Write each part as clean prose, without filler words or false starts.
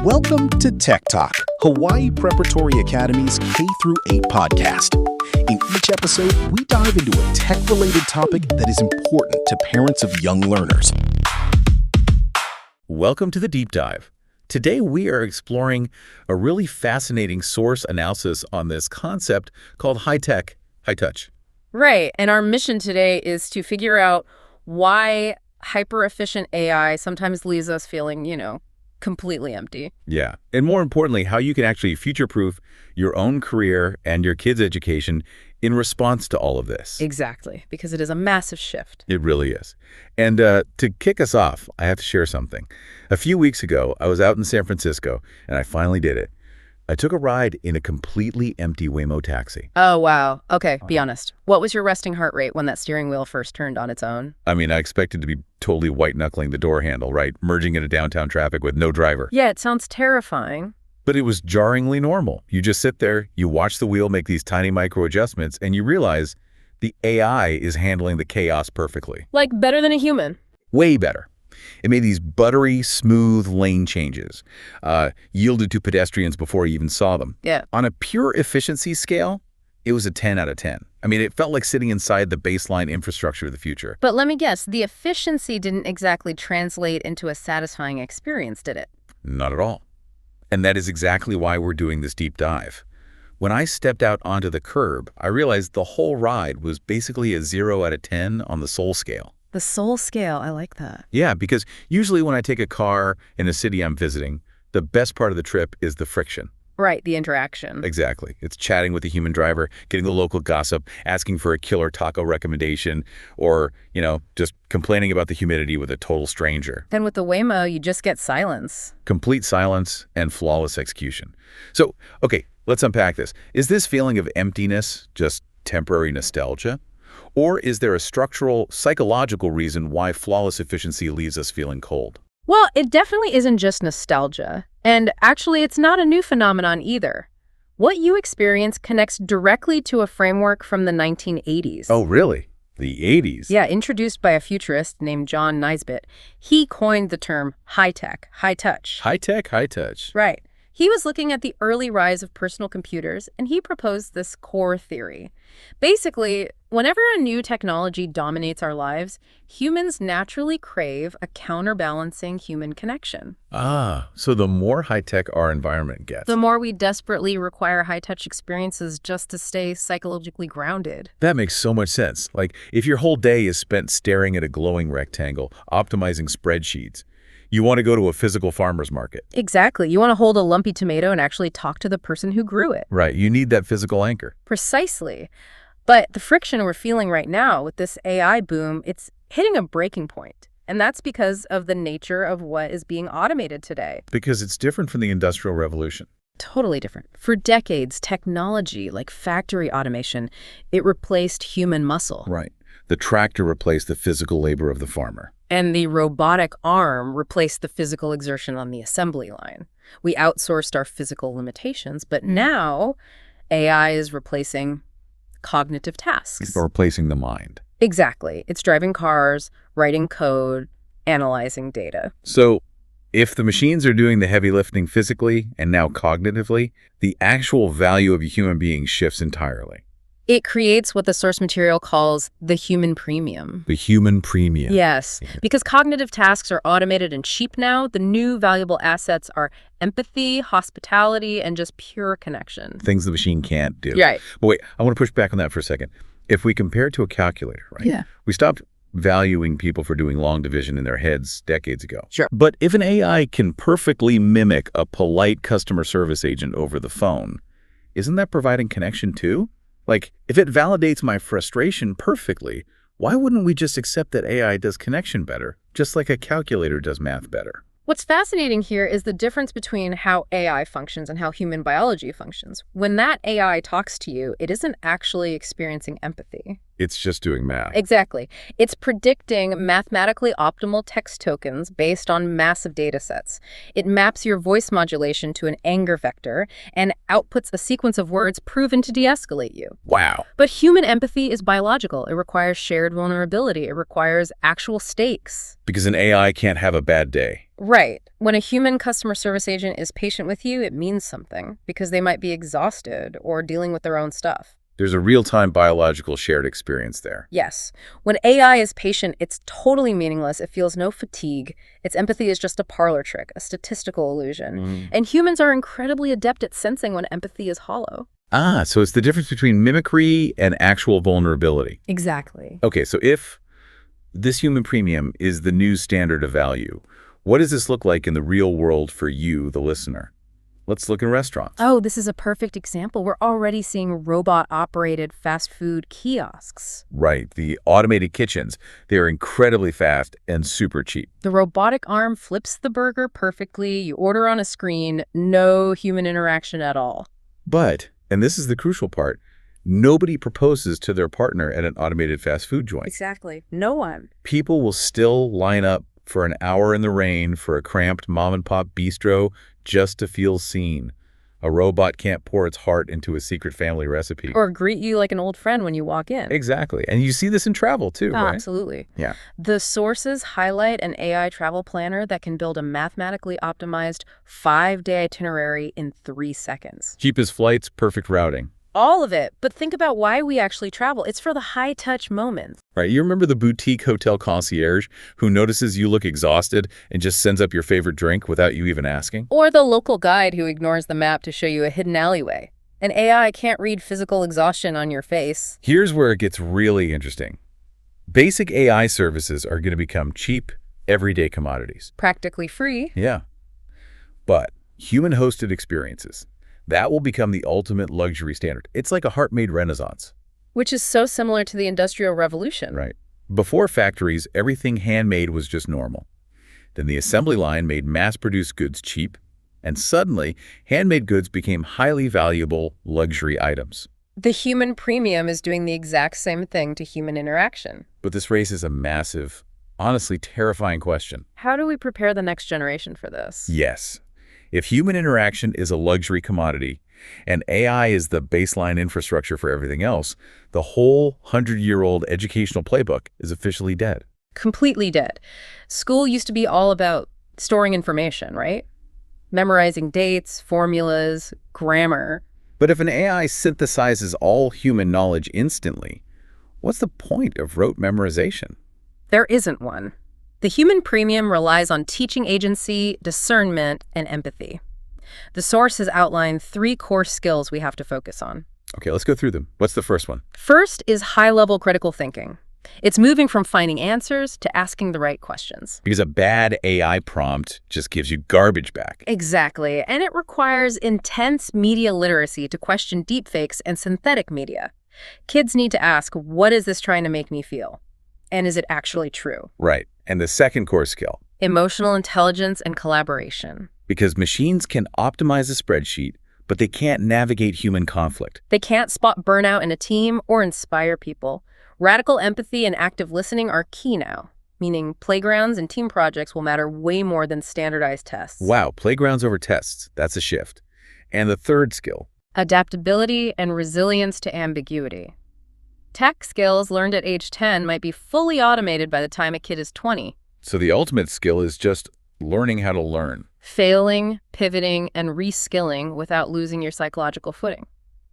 Welcome to Tech Talk, Hawaii Preparatory Academy's K-8 podcast. In each episode, we dive into a tech-related topic that is important to parents of young learners. Welcome to the Deep Dive. Today, we are exploring a really fascinating source analysis on this concept called high-tech, high-touch. Right, and our mission today is to figure out why hyper-efficient AI sometimes leaves us feeling, completely empty. Yeah, and more importantly, how you can actually future-proof your own career and your kids' education in response to all of this. Exactly, because it is a massive shift. It really is. And to kick us off, I have to share something. A few weeks ago, I was out in San Francisco, and I finally did it. I took a ride in a completely empty Waymo taxi. Oh, wow. Okay, be honest. What was your resting heart rate when that steering wheel first turned on its own? I mean, I expected to be totally white-knuckling the door handle, right? Merging into downtown traffic with no driver. Yeah, it sounds terrifying. But it was jarringly normal. You just sit there, you watch the wheel make these tiny micro-adjustments, and you realize the AI is handling the chaos perfectly. Like better than a human. Way better. It made these buttery, smooth lane changes, yielded to pedestrians before he even saw them. Yeah. On a pure efficiency scale, it was a 10 out of 10. I mean, it felt like sitting inside the baseline infrastructure of the future. But let me guess, the efficiency didn't exactly translate into a satisfying experience, did it? Not at all. And that is exactly why we're doing this deep dive. When I stepped out onto the curb, I realized the whole ride was basically a 0 out of 10 on the soul scale. The soul scale, I like that. Yeah, because usually when I take a car in a city I'm visiting, the best part of the trip is the friction. Right, the interaction. Exactly. It's chatting with the human driver, getting the local gossip, asking for a killer taco recommendation, or, just complaining about the humidity with a total stranger. Then with the Waymo, you just get silence. Complete silence and flawless execution. So, okay, let's unpack this. Is this feeling of emptiness just temporary nostalgia? Or is there a structural, psychological reason why flawless efficiency leaves us feeling cold? Well, it definitely isn't just nostalgia. And actually, it's not a new phenomenon either. What you experience connects directly to a framework from the 1980s. Oh, really? The 80s? Yeah, introduced by a futurist named John Naisbitt. He coined the term high-tech, high-touch. High-tech, high-touch. Right. He was looking at the early rise of personal computers, and he proposed this core theory. Basically, whenever a new technology dominates our lives, humans naturally crave a counterbalancing human connection. Ah, so the more high-tech our environment gets, the more we desperately require high-touch experiences just to stay psychologically grounded. That makes so much sense. Like, if your whole day is spent staring at a glowing rectangle, optimizing spreadsheets, you want to go to a physical farmer's market. Exactly. You want to hold a lumpy tomato and actually talk to the person who grew it. Right. You need that physical anchor. Precisely. But the friction we're feeling right now with this AI boom, it's hitting a breaking point. And that's because of the nature of what is being automated today. Because it's different from the Industrial Revolution. Totally different. For decades, technology like factory automation, it replaced human muscle. Right. The tractor replaced the physical labor of the farmer. And the robotic arm replaced the physical exertion on the assembly line. We outsourced our physical limitations, but now AI is replacing cognitive tasks. Or replacing the mind. Exactly. It's driving cars, writing code, analyzing data. So if the machines are doing the heavy lifting physically and now cognitively, the actual value of a human being shifts entirely. It creates what the source material calls the human premium. The human premium. Yes. Because cognitive tasks are automated and cheap now, the new valuable assets are empathy, hospitality, and just pure connection. Things the machine can't do. Right. But wait, I want to push back on that for a second. If we compare it to a calculator, right? Yeah. We stopped valuing people for doing long division in their heads decades ago. Sure. But if an AI can perfectly mimic a polite customer service agent over the phone, isn't that providing connection too? Like, if it validates my frustration perfectly, why wouldn't we just accept that AI does connection better, just like a calculator does math better? What's fascinating here is the difference between how AI functions and how human biology functions. When that AI talks to you, it isn't actually experiencing empathy. It's just doing math. Exactly. It's predicting mathematically optimal text tokens based on massive data sets. It maps your voice modulation to an anger vector and outputs a sequence of words proven to de-escalate you. Wow. But human empathy is biological. It requires shared vulnerability. It requires actual stakes. Because an AI can't have a bad day. Right. When a human customer service agent is patient with you, it means something because they might be exhausted or dealing with their own stuff. There's a real-time biological shared experience there. Yes. When AI is patient, it's totally meaningless. It feels no fatigue. Its empathy is just a parlor trick, a statistical illusion. And humans are incredibly adept at sensing when empathy is hollow. Ah, so it's the difference between mimicry and actual vulnerability. Exactly. Okay, so if this human premium is the new standard of value, what does this look like in the real world for you, the listener? Let's look in restaurants. Oh, this is a perfect example. We're already seeing robot-operated fast food kiosks. Right, the automated kitchens. They're incredibly fast and super cheap. The robotic arm flips the burger perfectly. You order on a screen, no human interaction at all. But, and this is the crucial part, nobody proposes to their partner at an automated fast food joint. Exactly. No one. People will still line up for an hour in the rain for a cramped mom-and-pop bistro just to feel seen. A robot can't pour its heart into a secret family recipe. Or greet you like an old friend when you walk in. Exactly. And you see this in travel, too, right? Absolutely. Yeah. The sources highlight an AI travel planner that can build a mathematically optimized 5-day itinerary in 3 seconds. Cheapest flights, perfect routing. All of it. But think about why we actually travel. It's for the high-touch moments. Right. You remember the boutique hotel concierge who notices you look exhausted and just sends up your favorite drink without you even asking? Or the local guide who ignores the map to show you a hidden alleyway. An AI can't read physical exhaustion on your face. Here's where it gets really interesting. Basic AI services are going to become cheap, everyday commodities. Practically free. Yeah. But human-hosted experiences, that will become the ultimate luxury standard. It's like a heart-made renaissance. Which is so similar to the Industrial Revolution. Right. Before factories, everything handmade was just normal. Then the assembly line made mass-produced goods cheap, and suddenly, handmade goods became highly valuable luxury items. The human premium is doing the exact same thing to human interaction. But this raises a massive, honestly terrifying question. How do we prepare the next generation for this? Yes. If human interaction is a luxury commodity, and AI is the baseline infrastructure for everything else, the whole 100-year-old educational playbook is officially dead. Completely dead. School used to be all about storing information, right? Memorizing dates, formulas, grammar. But if an AI synthesizes all human knowledge instantly, what's the point of rote memorization? There isn't one. The human premium relies on teaching agency, discernment, and empathy. The source has outlined 3 core skills we have to focus on. Okay, let's go through them. What's the first one? First is high-level critical thinking. It's moving from finding answers to asking the right questions. Because a bad AI prompt just gives you garbage back. Exactly, and it requires intense media literacy to question deepfakes and synthetic media. Kids need to ask, what is this trying to make me feel? And is it actually true? Right. And the second core skill? Emotional intelligence and collaboration. Because machines can optimize a spreadsheet, but they can't navigate human conflict. They can't spot burnout in a team or inspire people. Radical empathy and active listening are key now, meaning playgrounds and team projects will matter way more than standardized tests. Wow, playgrounds over tests. That's a shift. And the third skill? Adaptability and resilience to ambiguity. Tech skills learned at age 10 might be fully automated by the time a kid is 20. So the ultimate skill is just learning how to learn. Failing, pivoting, and reskilling without losing your psychological footing.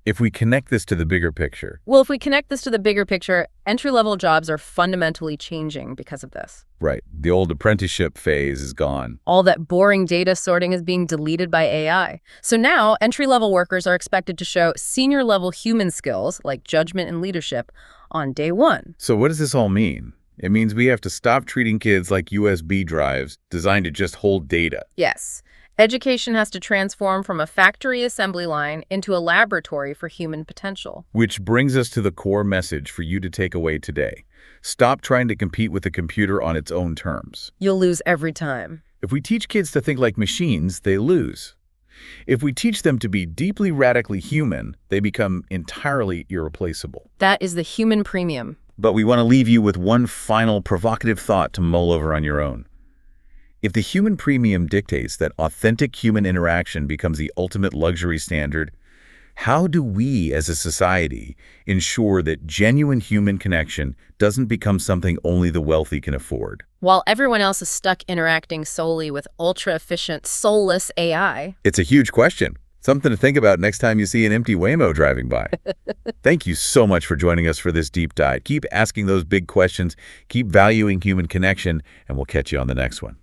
If we connect this to the bigger picture. Well, if we connect this to the bigger picture, entry-level jobs are fundamentally changing because of this. Right. The old apprenticeship phase is gone. All that boring data sorting is being deleted by AI. So now, entry-level workers are expected to show senior-level human skills, like judgment and leadership, on day 1. So what does this all mean? It means we have to stop treating kids like USB drives designed to just hold data. Yes. Education has to transform from a factory assembly line into a laboratory for human potential. Which brings us to the core message for you to take away today. Stop trying to compete with the computer on its own terms. You'll lose every time. If we teach kids to think like machines, they lose. If we teach them to be deeply radically human, they become entirely irreplaceable. That is the human premium. But we want to leave you with one final provocative thought to mull over on your own. If the human premium dictates that authentic human interaction becomes the ultimate luxury standard, how do we as a society ensure that genuine human connection doesn't become something only the wealthy can afford? While everyone else is stuck interacting solely with ultra-efficient, soulless AI. It's a huge question. Something to think about next time you see an empty Waymo driving by. Thank you so much for joining us for this deep dive. Keep asking those big questions, keep valuing human connection, and we'll catch you on the next one.